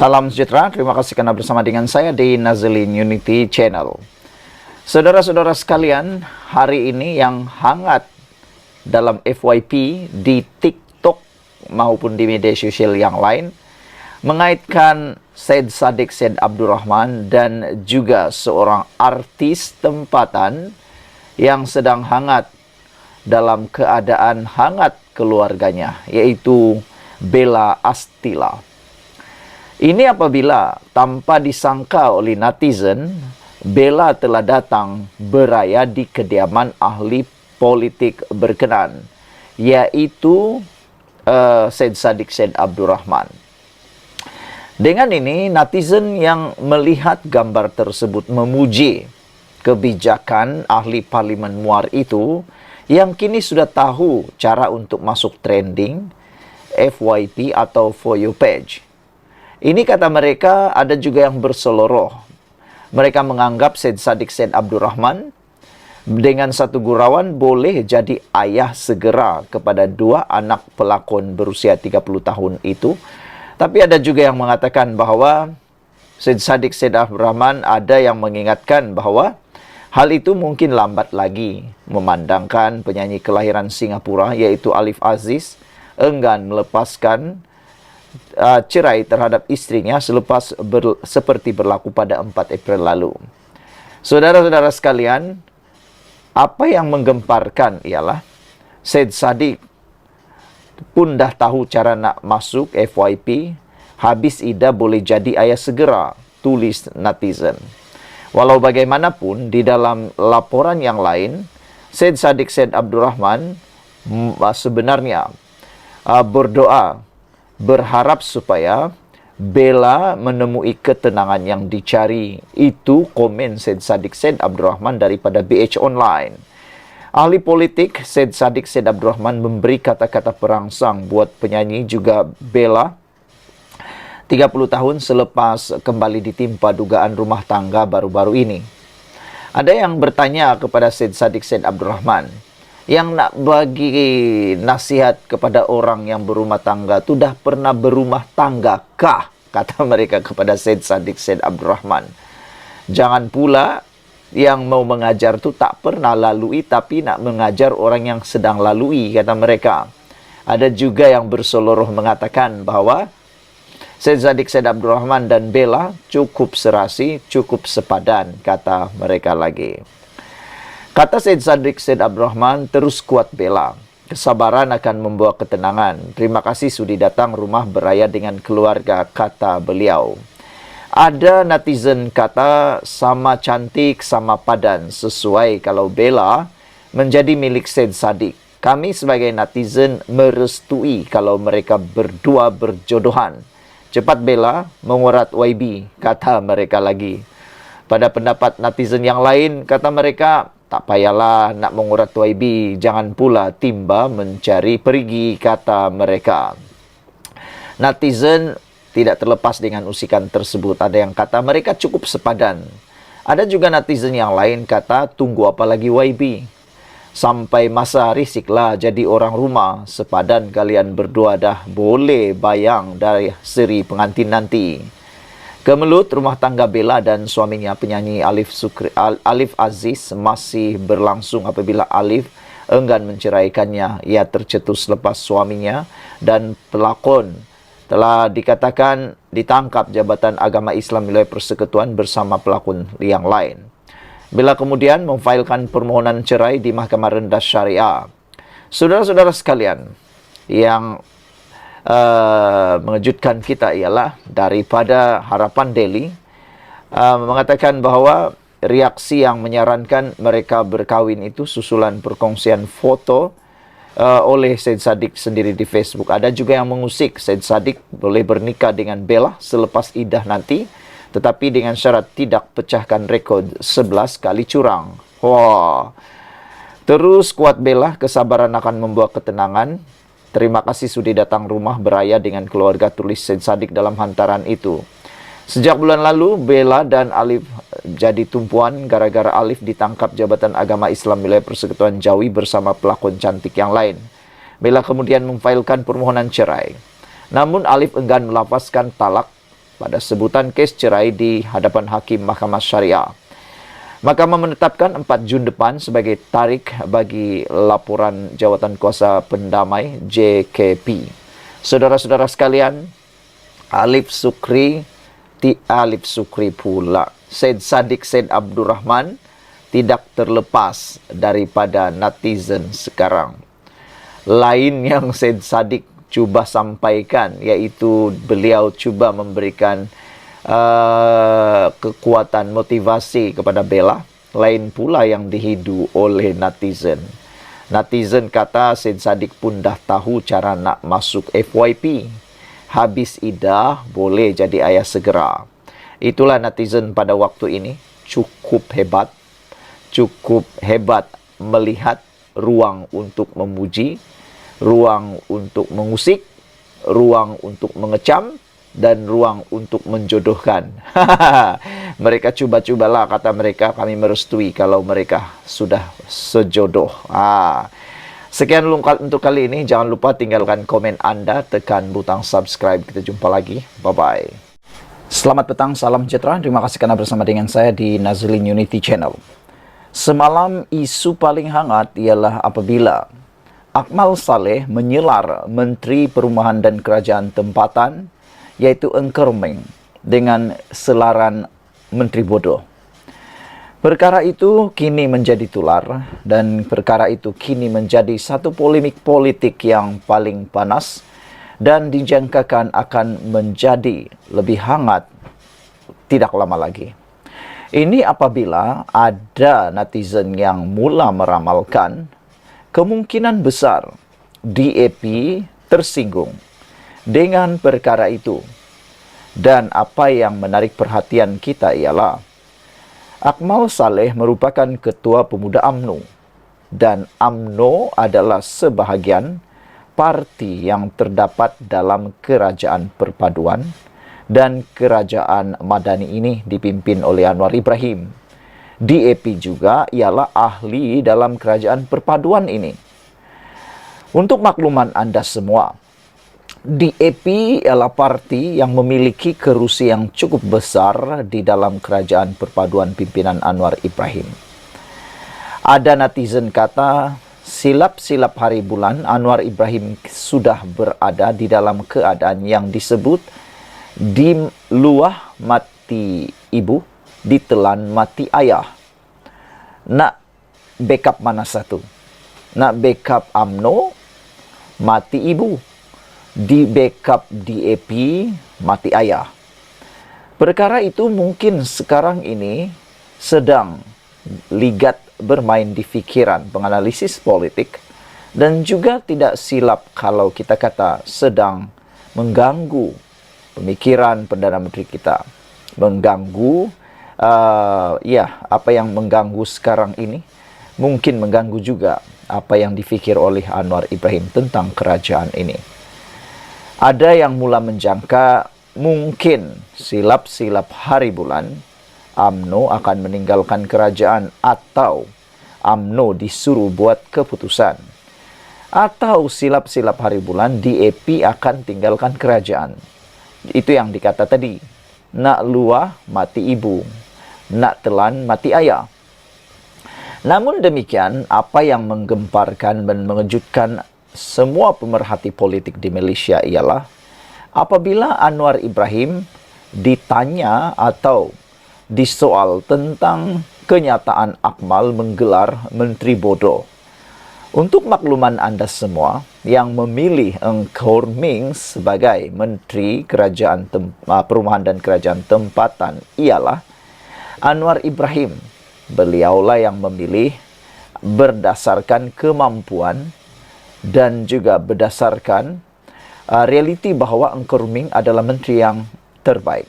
Salam sejahtera, terima kasih karena bersama dengan saya di Nazlin Unity Channel. Saudara-saudara sekalian, hari ini yang hangat dalam FYP di TikTok maupun di media sosial yang lain mengaitkan Syed Saddiq Syed Abdurrahman dan juga seorang artis tempatan yang sedang hangat dalam keadaan hangat keluarganya, yaitu Bella Astila. Ini apabila tanpa disangka oleh netizen, Bella telah datang beraya di kediaman ahli politik berkenan, yaitu Syed Saddiq Syed Abdurrahman. Dengan ini, netizen yang melihat gambar tersebut memuji kebijakan ahli parlimen Muar itu, yang kini sudah tahu cara untuk masuk trending FYP atau For You page. Ini kata mereka, ada juga yang berseloroh. Mereka menganggap Syed Saddiq Syed Abdurrahman dengan satu gurauan boleh jadi ayah segera kepada dua anak pelakon berusia 30 tahun itu. Tapi ada juga yang mengatakan bahwa Syed Saddiq Syed Abdurrahman ada yang mengingatkan bahwa hal itu mungkin lambat lagi, memandangkan penyanyi kelahiran Singapura yaitu Alif Aziz enggan melepaskan cerai terhadap istrinya selepas seperti berlaku pada 4 April lalu. Saudara-saudara sekalian, apa yang menggemparkan ialah Syed Saddiq pun dah tahu cara nak masuk FYP, habis ida boleh jadi ayah segera, tulis netizen. Walau bagaimanapun, di dalam laporan yang lain, Syed Saddiq Syed Abdurrahman sebenarnya berdoa, berharap supaya Bella menemui ketenangan yang dicari. Itu komen Syed Saddiq Syed Abdurrahman daripada BH Online. Ahli politik Syed Saddiq Syed Abdurrahman memberi kata-kata perangsang buat penyanyi juga Bella 30 tahun selepas kembali ditimpa dugaan rumah tangga baru-baru ini. Ada yang bertanya kepada Syed Saddiq Syed Abdurrahman, yang nak bagi nasihat kepada orang yang berumah tangga tu dah pernah berumah tangga kah? Kata mereka kepada Syed Saddiq Syed Abdurrahman. Jangan pula yang mau mengajar tu tak pernah lalui tapi nak mengajar orang yang sedang lalui, kata mereka. Ada juga yang berseloroh mengatakan bahawa Syed Saddiq Syed Abdurrahman dan Bella cukup serasi, cukup sepadan, kata mereka lagi. Kata Syed Saddiq Syed Abdurrahman, terus kuat Bella. Kesabaran akan membawa ketenangan. Terima kasih sudi datang rumah beraya dengan keluarga, kata beliau. Ada netizen kata sama cantik, sama padan. Sesuai kalau Bella menjadi milik Syed Saddiq. Kami sebagai netizen merestui kalau mereka berdua berjodohan. Cepat Bella mengurat YB, kata mereka lagi. Pada pendapat netizen yang lain, kata mereka, tak payahlah nak mengurat YB, jangan pula timba mencari perigi, kata mereka. Netizen tidak terlepas dengan usikan tersebut. Ada yang kata mereka cukup sepadan. Ada juga netizen yang lain kata, tunggu apa lagi YB? Sampai masa risiklah jadi orang rumah, sepadan kalian berdua dah boleh bayang dari seri pengantin nanti. Kemelut rumah tangga Bella dan suaminya penyanyi Alif Aziz masih berlangsung apabila Alif enggan menceraikannya. Ia tercetus lepas suaminya dan pelakon telah dikatakan ditangkap Jabatan Agama Islam Wilayah Persekutuan bersama pelakon yang lain. Bella kemudian memfailkan permohonan cerai di Mahkamah Rendah Syariah. Saudara-saudara sekalian, yang mengejutkan kita ialah daripada Harapan Daily mengatakan bahawa reaksi yang menyarankan mereka berkahwin itu susulan perkongsian foto oleh Syed Saddiq sendiri di Facebook. Ada juga yang mengusik Syed Saddiq boleh bernikah dengan Bella selepas idah nanti, tetapi dengan syarat tidak pecahkan rekod 11 kali curang. Wah. Terus kuat Bella, kesabaran akan membawa ketenangan. Terima kasih sudi datang rumah beraya dengan keluarga, tulis Syed Saddiq dalam hantaran itu. Sejak bulan lalu, Bella dan Alif jadi tumpuan gara-gara Alif ditangkap Jabatan Agama Islam Wilayah Persekutuan Jawi bersama pelakon cantik yang lain. Bella kemudian memfailkan permohonan cerai. Namun Alif enggan melafazkan talak pada sebutan kes cerai di hadapan Hakim Mahkamah Syariah. Mahkamah menetapkan 4 Jun depan sebagai tarikh bagi laporan Jawatan Kuasa Pendamai JKP. Saudara-saudara sekalian, Alif Sukri pula, Syed Saddiq Syed Abdul Rahman tidak terlepas daripada netizen sekarang. Lain yang Syed Saddiq cuba sampaikan, iaitu beliau cuba memberikan kekuatan motivasi kepada Bella. Lain pula yang dihidu oleh netizen. Netizen kata Syed Saddiq pun dah tahu cara nak masuk FYP. Habis iddah boleh jadi ayah segera. Itulah netizen pada waktu ini. Cukup hebat melihat ruang untuk memuji, ruang untuk mengusik, ruang untuk mengecam, dan ruang untuk menjodohkan. Mereka cuba-cubalah, kata mereka, kami merestui kalau mereka sudah sejodoh. Sekian untuk kali ini. Jangan lupa tinggalkan komen Anda, tekan butang subscribe. Kita jumpa lagi. Bye-bye. Selamat petang, salam sejahtera. Terima kasih karena bersama dengan saya di Nazlin Unity Channel. Semalam isu paling hangat ialah apabila Akmal Saleh menyelar Menteri Perumahan dan Kerajaan Tempatan, yaitu Engker Meng, dengan selaran Menteri Bodoh. Perkara itu kini menjadi tular, dan perkara itu kini menjadi satu polemik politik yang paling panas dan dijangkakan akan menjadi lebih hangat tidak lama lagi. Ini apabila ada netizen yang mula meramalkan kemungkinan besar DAP tersinggung dengan perkara itu. Dan apa yang menarik perhatian kita ialah Akmal Saleh merupakan Ketua Pemuda UMNO, dan UMNO adalah sebahagian parti yang terdapat dalam Kerajaan Perpaduan, dan Kerajaan Madani ini dipimpin oleh Anwar Ibrahim. DAP juga ialah ahli dalam Kerajaan Perpaduan ini. Untuk makluman Anda semua, DAP ialah parti yang memiliki kerusi yang cukup besar di dalam Kerajaan Perpaduan pimpinan Anwar Ibrahim. Ada netizen kata, silap-silap hari bulan Anwar Ibrahim sudah berada di dalam keadaan yang disebut di luah mati ibu, ditelan mati ayah. Nak backup mana satu? Nak backup UMNO, mati ibu. Di backup DAP, mati ayah. Perkara itu mungkin sekarang ini sedang ligat bermain di fikiran penganalisis politik, dan juga tidak silap kalau kita kata sedang mengganggu pemikiran Perdana Menteri kita. Mengganggu, apa yang mengganggu sekarang ini mungkin mengganggu juga apa yang difikir oleh Anwar Ibrahim tentang kerajaan ini. Ada yang mula menjangka mungkin silap-silap hari bulan UMNO akan meninggalkan kerajaan, atau UMNO disuruh buat keputusan. Atau silap-silap hari bulan DAP akan tinggalkan kerajaan. Itu yang dikata tadi. Nak luah mati ibu, nak telan mati ayah. Namun demikian, apa yang menggemparkan dan mengejutkan semua pemerhati politik di Malaysia ialah apabila Anwar Ibrahim ditanya atau disoal tentang kenyataan Akmal menggelar Menteri Bodoh. Untuk makluman Anda semua yang memilih Engker Meng sebagai Menteri Kerajaan Perumahan dan Kerajaan Tempatan ialah Anwar Ibrahim. Beliaulah yang memilih berdasarkan kemampuan dan juga berdasarkan realiti bahawa Engker Meng adalah menteri yang terbaik.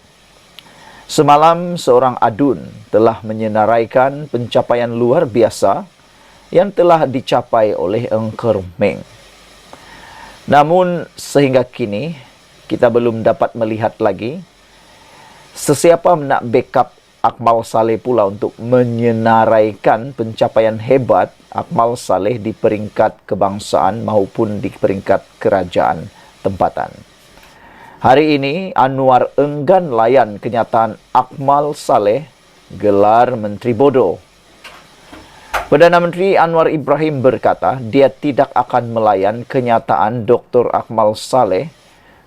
Semalam seorang adun telah menyenaraikan pencapaian luar biasa yang telah dicapai oleh Engker Meng. Namun sehingga kini kita belum dapat melihat lagi sesiapa nak backup Akmal Saleh pula untuk menyenaraikan pencapaian hebat Akmal Saleh di peringkat kebangsaan maupun di peringkat kerajaan tempatan. Hari ini Anwar enggan layan kenyataan Akmal Saleh gelar Menteri Bodoh. Perdana Menteri Anwar Ibrahim berkata dia tidak akan melayan kenyataan Dr. Akmal Saleh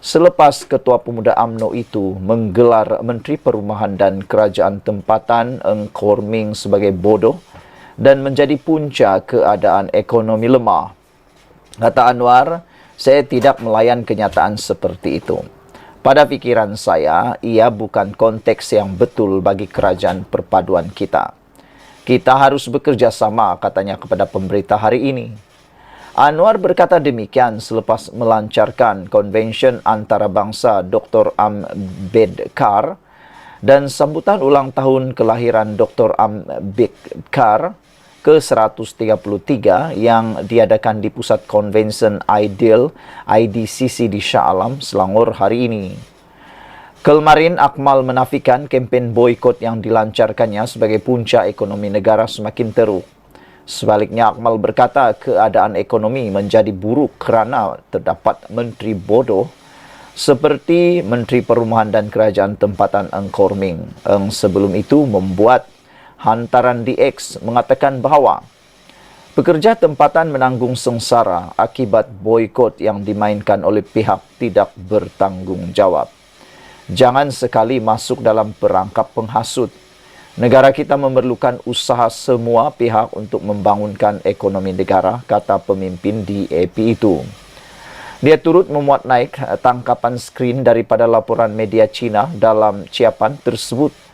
selepas Ketua Pemuda UMNO itu menggelar Menteri Perumahan dan Kerajaan Tempatan Eng Korming sebagai bodoh dan menjadi punca keadaan ekonomi lemah. Kata Anwar, saya tidak melayan kenyataan seperti itu. Pada pikiran saya, ia bukan konteks yang betul bagi kerajaan perpaduan kita. Kita harus bekerja sama, katanya kepada pemberita hari ini. Anwar berkata demikian selepas melancarkan konvensyen antarabangsa Dr. Ambedkar dan sambutan ulang tahun kelahiran Dr. Ambedkar ke-133 yang diadakan di Pusat Konvensyen Ideal IDCC di Shah Alam, Selangor hari ini. Kemarin Akmal menafikan kempen boikot yang dilancarkannya sebagai punca ekonomi negara semakin teruk. Sebaliknya Akmal berkata keadaan ekonomi menjadi buruk kerana terdapat menteri bodoh seperti Menteri Perumahan dan Kerajaan Tempatan Eng Korming. Eng sebelum itu membuat hantaran di X mengatakan bahawa pekerja tempatan menanggung sengsara akibat boikot yang dimainkan oleh pihak tidak bertanggung jawab. Jangan sekali masuk dalam perangkap penghasut. Negara kita memerlukan usaha semua pihak untuk membangunkan ekonomi negara, kata pemimpin DAP itu. Dia turut memuat naik tangkapan skrin daripada laporan media Cina dalam ciapan tersebut.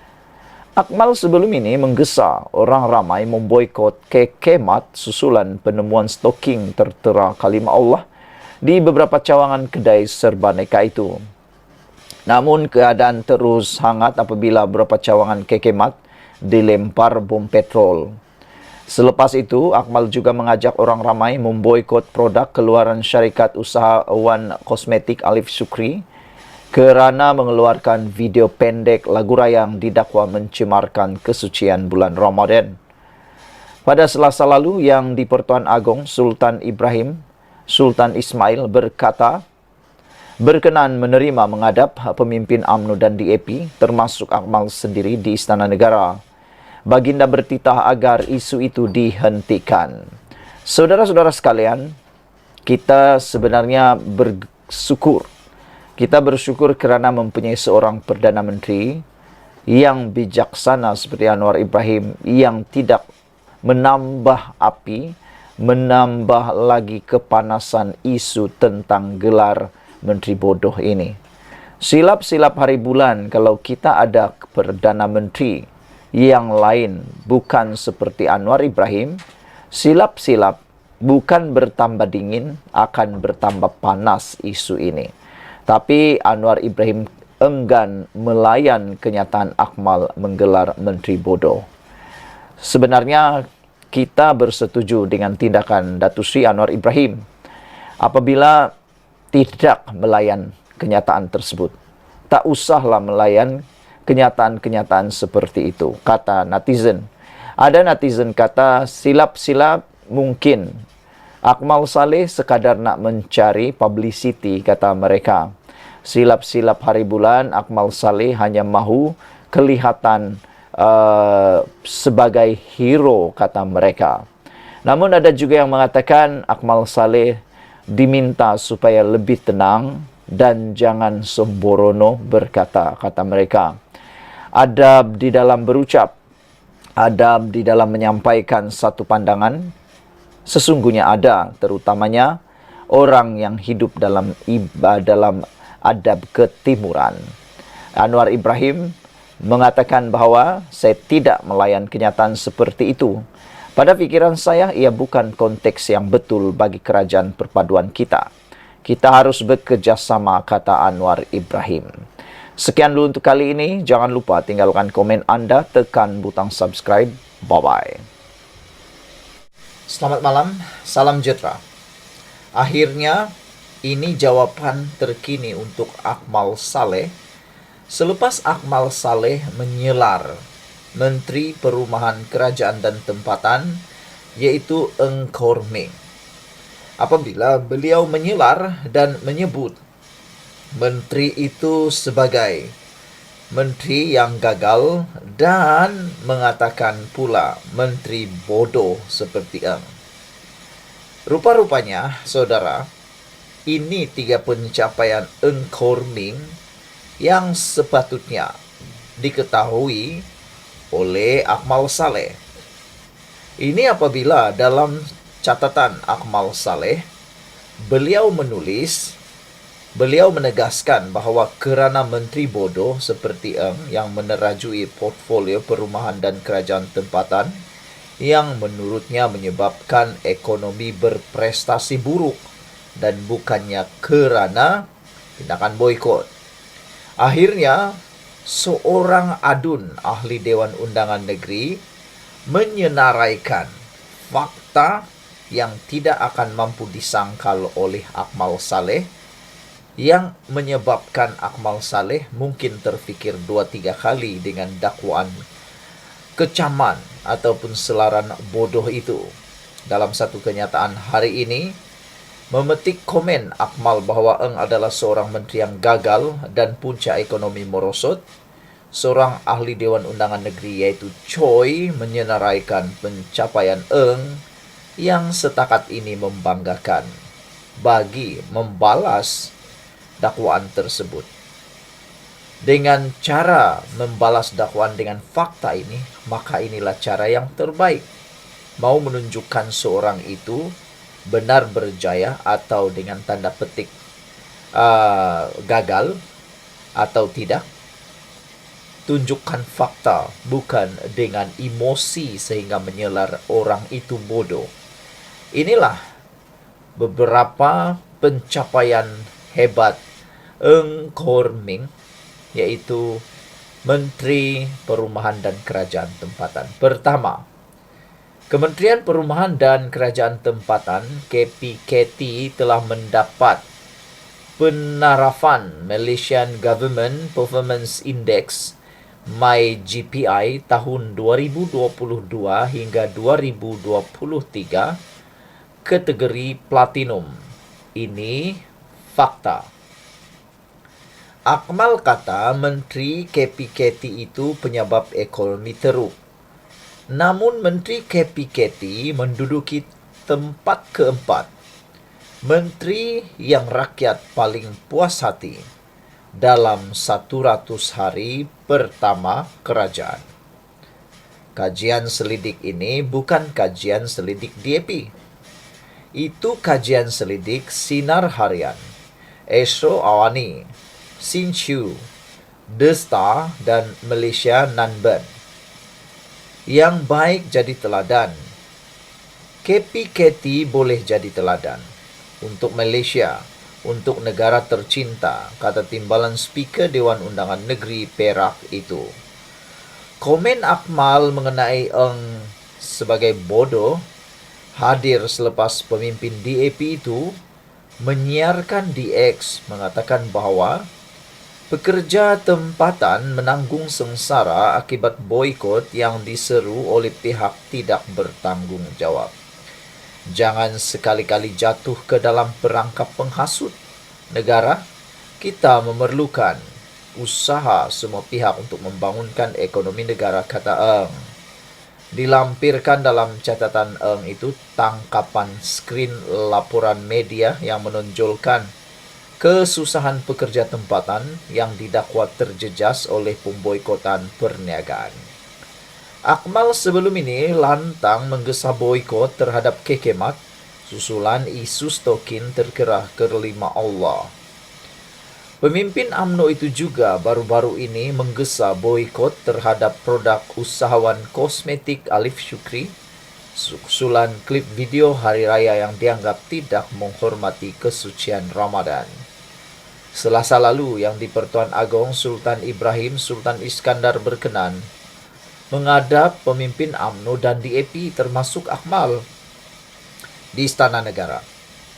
Akmal sebelum ini menggesa orang ramai memboikot kekemat susulan penemuan stoking tertera kalimah Allah di beberapa cawangan kedai serbaneka itu. Namun keadaan terus hangat apabila beberapa cawangan kekemat dilempar bom petrol. Selepas itu, Akmal juga mengajak orang ramai memboikot produk keluaran syarikat usahawan kosmetik Alif Sukri kerana mengeluarkan video pendek lagu raya yang didakwa mencemarkan kesucian bulan Ramadan. Pada Selasa lalu yang di Pertuan Agong, Sultan Ismail berkata berkenan menerima menghadap pemimpin UMNO dan DAP termasuk Akmal sendiri di Istana Negara. Baginda bertitah agar isu itu dihentikan. Saudara-saudara sekalian, kita sebenarnya bersyukur. Kita bersyukur kerana mempunyai seorang Perdana Menteri yang bijaksana seperti Anwar Ibrahim yang tidak menambah api, menambah lagi kepanasan isu tentang gelar Menteri bodoh ini. Silap-silap hari bulan kalau kita ada Perdana Menteri yang lain bukan seperti Anwar Ibrahim, silap-silap bukan bertambah dingin, akan bertambah panas isu ini. Tapi Anwar Ibrahim enggan melayan kenyataan Akmal menggelar Menteri bodoh. Sebenarnya kita bersetuju dengan tindakan Datuk Seri Anwar Ibrahim apabila tidak melayan kenyataan tersebut. Tak usahlah melayan kenyataan-kenyataan seperti itu, kata netizen. Ada netizen kata silap-silap mungkin. Akmal Saleh sekadar nak mencari publicity, kata mereka. Silap-silap hari bulan, Akmal Saleh hanya mahu kelihatan sebagai hero, kata mereka. Namun ada juga yang mengatakan Akmal Saleh diminta supaya lebih tenang dan jangan sembrono berkata, kata mereka. Adab di dalam berucap, adab di dalam menyampaikan satu pandangan, sesungguhnya ada, terutamanya orang yang hidup dalam adab ketimuran. Anwar Ibrahim mengatakan bahawa saya tidak melayan kenyataan seperti itu. Pada fikiran saya, ia bukan konteks yang betul bagi kerajaan perpaduan kita. Kita harus bekerjasama, kata Anwar Ibrahim. Sekian dulu untuk kali ini. Jangan lupa tinggalkan komen anda, tekan butang subscribe. Bye-bye. Selamat malam, salam sejahtera. Akhirnya, ini jawaban terkini untuk Akmal Saleh. Selepas Akmal Saleh menyelar Menteri Perumahan Kerajaan dan Tempatan, yaitu Eng Korming. Apabila beliau menyelar dan menyebut menteri itu sebagai menteri yang gagal dan mengatakan pula menteri bodoh seperti Eng. Rupa-rupanya, saudara, ini 3 pencapaian Eng Korming yang sepatutnya diketahui oleh Akmal Saleh. Ini apabila dalam catatan Akmal Saleh, beliau menegaskan bahawa kerana menteri bodoh seperti Eng yang menerajui portfolio perumahan dan kerajaan tempatan yang menurutnya menyebabkan ekonomi berprestasi buruk dan bukannya kerana tindakan boikot. Akhirnya, seorang adun ahli Dewan Undangan Negeri menyenaraikan fakta yang tidak akan mampu disangkal oleh Akmal Saleh yang menyebabkan Akmal Saleh mungkin terfikir 2-3 kali dengan dakwaan kecaman ataupun selaran bodoh itu. Dalam satu kenyataan hari ini, memetik komen Akmal bahawa Eng adalah seorang menteri yang gagal dan punca ekonomi merosot, seorang ahli Dewan Undangan Negeri iaitu Choi menyenaraikan pencapaian Eng yang setakat ini membanggakan bagi membalas dakwaan tersebut. Dengan cara membalas dakwaan dengan fakta ini, maka inilah cara yang terbaik. Mau menunjukkan seorang itu benar berjaya atau dengan tanda petik gagal atau tidak, tunjukkan fakta, bukan dengan emosi sehingga menyelar orang itu bodoh. Inilah beberapa pencapaian hebat Eng Korming, yaitu Menteri Perumahan dan Kerajaan Tempatan. Pertama, Kementerian Perumahan dan Kerajaan Tempatan KPKT telah mendapat penarafan Malaysian Government Performance Index MyGPI tahun 2022 hingga 2023 kategori Platinum. Ini fakta. Akmal kata Menteri KPKT itu penyebab ekonomi teruk. Namun Menteri KPKT menduduki tempat keempat. Menteri yang rakyat paling puas hati dalam 100 hari pertama kerajaan. Kajian selidik ini bukan kajian selidik DAP. Itu kajian selidik Sinar Harian, Astro Awani, Sinchu, The Star dan Malaysia Nanban. Yang baik jadi teladan. KPKT boleh jadi teladan untuk Malaysia, untuk negara tercinta, kata timbalan Speaker Dewan Undangan Negeri Perak itu. Komen Akmal mengenai Eng sebagai bodoh hadir selepas pemimpin DAP itu menyiarkan di X mengatakan bahawa pekerja tempatan menanggung sengsara akibat boikot yang diseru oleh pihak tidak bertanggung jawab. Jangan sekali-kali jatuh ke dalam perangkap penghasut negara. Kita memerlukan usaha semua pihak untuk membangunkan ekonomi negara, kata Eng. Dilampirkan dalam catatan Eng itu tangkapan skrin laporan media yang menonjolkan kesusahan pekerja tempatan yang didakwa terjejas oleh pemboikotan perniagaan. Akmal sebelum ini lantang menggesa boikot terhadap Kekemat susulan isu stokin terkerah kelima Allah. Pemimpin UMNO itu juga baru-baru ini menggesa boikot terhadap produk usahawan kosmetik Alif Syukri susulan klip video hari raya yang dianggap tidak menghormati kesucian Ramadan. Selasa lalu yang di-Pertuan Agong Sultan Ibrahim Sultan Iskandar berkenan menghadap pemimpin UMNO dan DAP termasuk Akmal di Istana Negara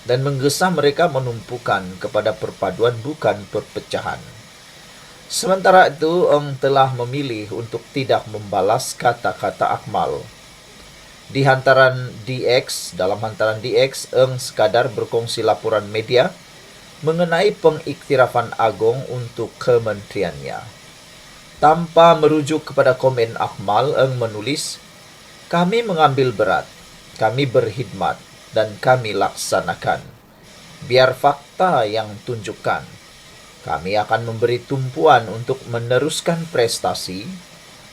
dan menggesa mereka menumpukan kepada perpaduan bukan perpecahan. Sementara itu, Eng telah memilih untuk tidak membalas kata-kata Akmal. Di hantaran DX, dalam hantaran DX, Eng sekadar berkongsi laporan media mengenai pengiktirafan Agong untuk kementeriannya. Tanpa merujuk kepada komen Akmal, Eng menulis, "Kami mengambil berat, kami berkhidmat, dan kami laksanakan. Biar fakta yang tunjukkan. Kami akan memberi tumpuan untuk meneruskan prestasi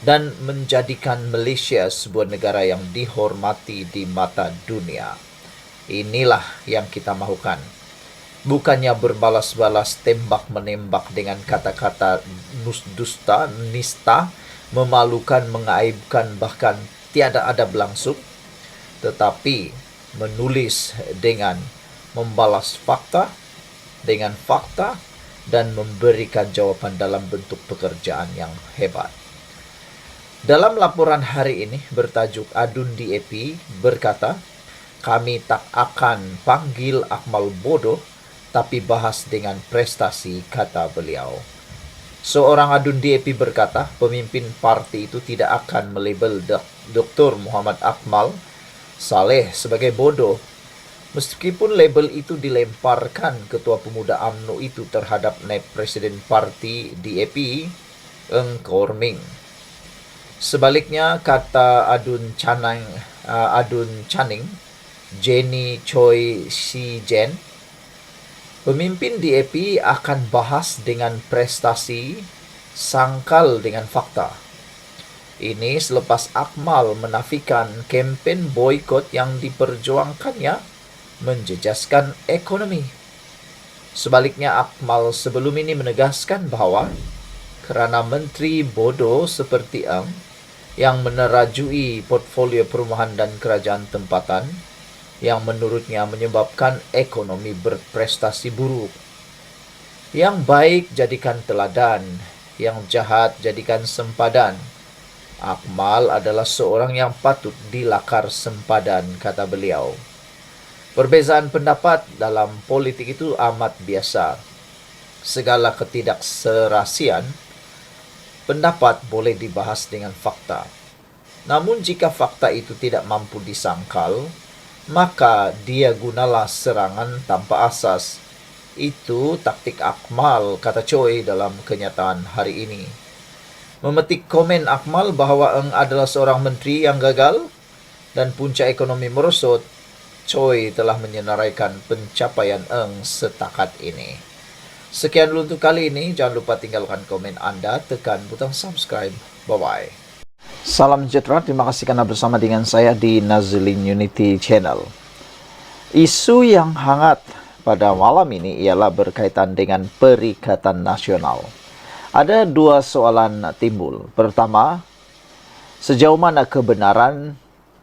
dan menjadikan Malaysia sebuah negara yang dihormati di mata dunia. Inilah yang kita mahukan. Bukannya berbalas-balas tembak-menembak dengan kata-kata dusta, nista, memalukan, mengaibkan, bahkan tiada adab langsung, tetapi menulis dengan membalas fakta, dengan fakta, dan memberikan jawaban dalam bentuk pekerjaan yang hebat. Dalam laporan hari ini bertajuk Adun DAP berkata, "Kami tak akan panggil Akmal bodoh, tapi bahas dengan prestasi," kata beliau. Seorang Adun DAP berkata, pemimpin parti itu tidak akan melabel Dr. Muhammad Akmal Saleh sebagai bodoh, meskipun label itu dilemparkan Ketua Pemuda UMNO itu terhadap naib Presiden Parti DAP, Eng Korming. Sebaliknya, kata Adun Channing, Jenny Choi Si Jen, pemimpin DAP akan bahas dengan prestasi, sangkal dengan fakta. Ini selepas Akmal menafikan kempen boikot yang diperjuangkannya menjejaskan ekonomi. Sebaliknya, Akmal sebelum ini menegaskan bahwa kerana menteri bodoh seperti Eng yang menerajui portfolio perumahan dan kerajaan tempatan yang menurutnya menyebabkan ekonomi berprestasi buruk. Yang baik jadikan teladan, yang jahat jadikan sempadan. Akmal adalah seorang yang patut dilakar sempadan, kata beliau. Perbezaan pendapat dalam politik itu amat biasa. Segala ketidakserasian pendapat boleh dibahas dengan fakta. Namun jika fakta itu tidak mampu disangkal, maka dia gunalah serangan tanpa asas. Itu taktik Akmal, kata Choi dalam kenyataan hari ini. Memetik komen Akmal bahawa Eng adalah seorang menteri yang gagal dan punca ekonomi merosot, Choi telah menyenaraikan pencapaian Eng setakat ini. Sekian dulu untuk kali ini. Jangan lupa tinggalkan komen Anda, tekan butang subscribe. Bye-bye. Salam sejahtera, terima kasih karena bersama dengan saya di Nazilin Unity Channel. Isu yang hangat pada malam ini ialah berkaitan dengan Perikatan Nasional. Ada dua soalan timbul. Pertama, sejauh mana kebenaran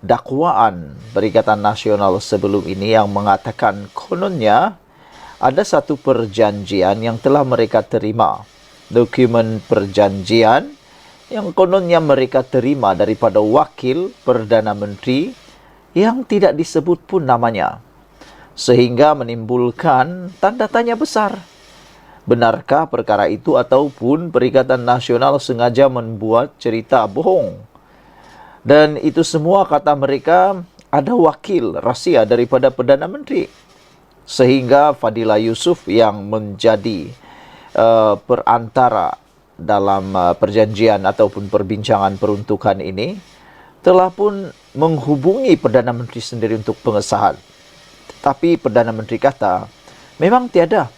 dakwaan Perikatan Nasional sebelum ini yang mengatakan kononnya ada satu perjanjian yang telah mereka terima. Dokumen perjanjian yang kononnya mereka terima daripada wakil Perdana Menteri yang tidak disebut pun namanya. Sehingga menimbulkan tanda tanya besar. Benarkah perkara itu ataupun Perikatan Nasional sengaja membuat cerita bohong? Dan itu semua kata mereka ada wakil rahsia daripada Perdana Menteri. Sehingga Fadila Yusof yang menjadi perantara dalam perjanjian ataupun perbincangan peruntukan ini telah pun menghubungi Perdana Menteri sendiri untuk pengesahan. Tapi Perdana Menteri kata, memang tiada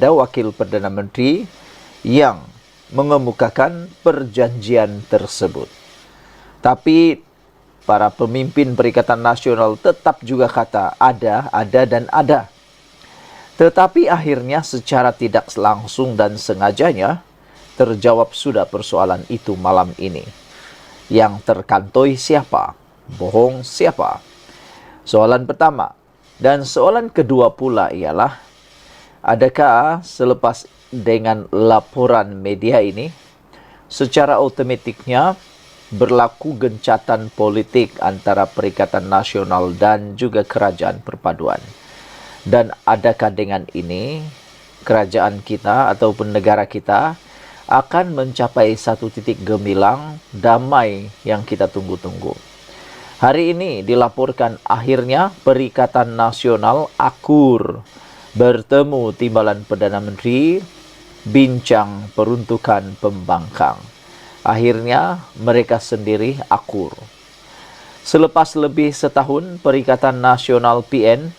wakil Perdana Menteri yang mengemukakan perjanjian tersebut. Tapi para pemimpin Perikatan Nasional tetap juga kata ada dan ada. Tetapi akhirnya secara tidak langsung dan sengajanya terjawab sudah persoalan itu malam ini. Yang terkantoi siapa? Bohong siapa? Soalan pertama. Dan soalan kedua pula ialah, adakah selepas dengan laporan media ini, secara otomatiknya berlaku gencatan politik antara Perikatan Nasional dan juga Kerajaan Perpaduan? Dan adakah dengan ini, kerajaan kita ataupun negara kita akan mencapai satu titik gemilang damai yang kita tunggu-tunggu? Hari ini dilaporkan akhirnya Perikatan Nasional akur bertemu timbalan Perdana Menteri, bincang peruntukan pembangkang. Akhirnya mereka sendiri akur. Selepas lebih setahun, Perikatan Nasional PN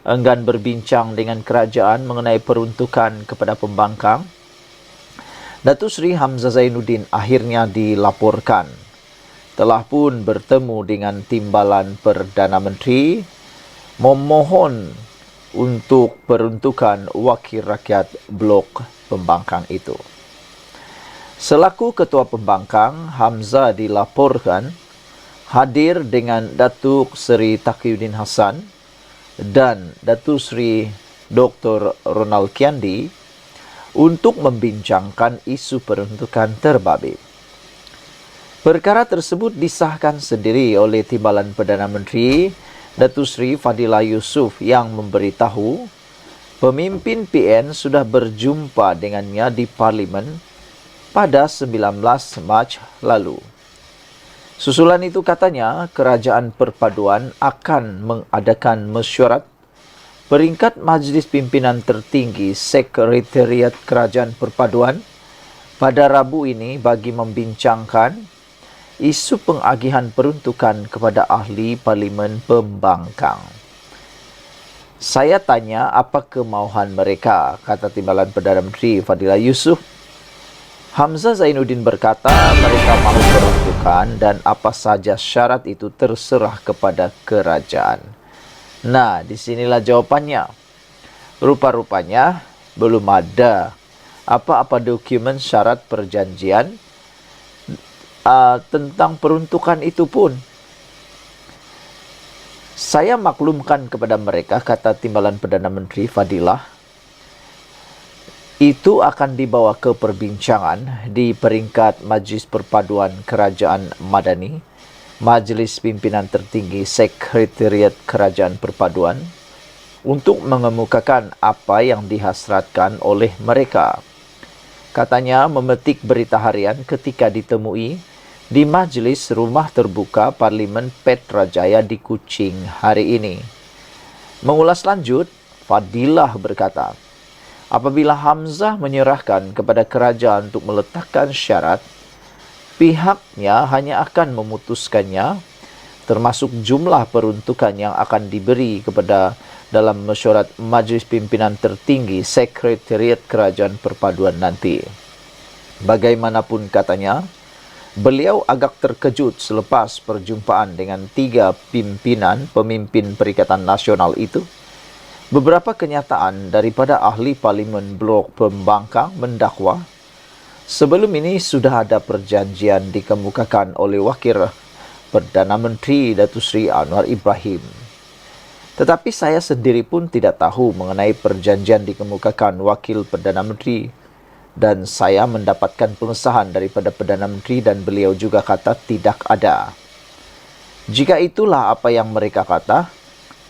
enggan berbincang dengan kerajaan mengenai peruntukan kepada pembangkang. Datuk Seri Hamzah Zainuddin akhirnya dilaporkan telah pun bertemu dengan timbalan Perdana Menteri memohon untuk peruntukan wakil rakyat blok pembangkang itu. Selaku Ketua Pembangkang, Hamzah dilaporkan hadir dengan Datuk Seri Taqiyuddin Hassan dan Datuk Seri Dr. Ronald Kiandi untuk membincangkan isu peruntukan terbabit. Perkara tersebut disahkan sendiri oleh Timbalan Perdana Menteri Datuk Seri Fadilah Yusof yang memberitahu pemimpin PN sudah berjumpa dengannya di Parlimen pada 19 Mac lalu. Susulan itu katanya Kerajaan Perpaduan akan mengadakan mesyuarat peringkat Majlis Pimpinan Tertinggi Sekretariat Kerajaan Perpaduan pada Rabu ini bagi membincangkan isu pengagihan peruntukan kepada ahli Parlimen Pembangkang. Saya tanya apa kemahuan mereka, kata Timbalan Perdana Menteri Fadilah Yusof. Hamzah Zainuddin berkata mereka mahu peruntukan dan apa saja syarat itu terserah kepada kerajaan. Nah, disinilah jawapannya. Rupa-rupanya belum ada apa-apa dokumen syarat perjanjian tentang peruntukan itu pun. Saya maklumkan kepada mereka, kata Timbalan Perdana Menteri Fadilah, itu akan dibawa ke perbincangan di peringkat Majlis Perpaduan Kerajaan Madani, Majlis Pimpinan Tertinggi Sekretariat Kerajaan Perpaduan, untuk mengemukakan apa yang dihasratkan oleh mereka. Katanya memetik berita harian ketika ditemui di Majlis Rumah Terbuka Parlimen Petrajaya di Kuching hari ini. Mengulas lanjut, Fadilah berkata, apabila Hamzah menyerahkan kepada kerajaan untuk meletakkan syarat, pihaknya hanya akan memutuskannya, termasuk jumlah peruntukan yang akan diberi kepada dalam mesyuarat Majlis Pimpinan Tertinggi Sekretariat Kerajaan Perpaduan nanti. Bagaimanapun katanya, beliau agak terkejut selepas perjumpaan dengan 3 pemimpin Perikatan Nasional itu. Beberapa kenyataan daripada ahli Parlimen Blok Pembangkang mendakwa sebelum ini sudah ada perjanjian dikemukakan oleh Wakil Perdana Menteri Datuk Seri Anwar Ibrahim. Tetapi saya sendiri pun tidak tahu mengenai perjanjian dikemukakan Wakil Perdana Menteri dan saya mendapatkan pengesahan daripada Perdana Menteri dan beliau juga kata tidak ada. Jika itulah apa yang mereka kata,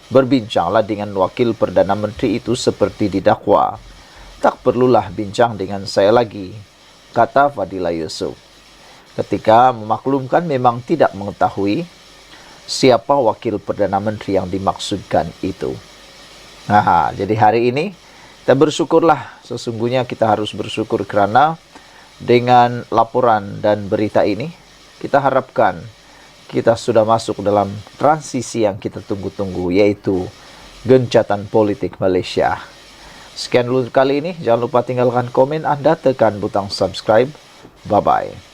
berbincanglah dengan Wakil Perdana Menteri itu seperti didakwa. Tak perlulah bincang dengan saya lagi, kata Fadilah Yusof. Ketika memaklumkan memang tidak mengetahui siapa Wakil Perdana Menteri yang dimaksudkan itu. Nah, jadi hari ini kita bersyukurlah, sesungguhnya kita harus bersyukur kerana dengan laporan dan berita ini, kita harapkan kita sudah masuk dalam transisi yang kita tunggu-tunggu, yaitu gencatan politik Malaysia. Sekian dulu kali ini, jangan lupa tinggalkan komen Anda, tekan butang subscribe. Bye-bye.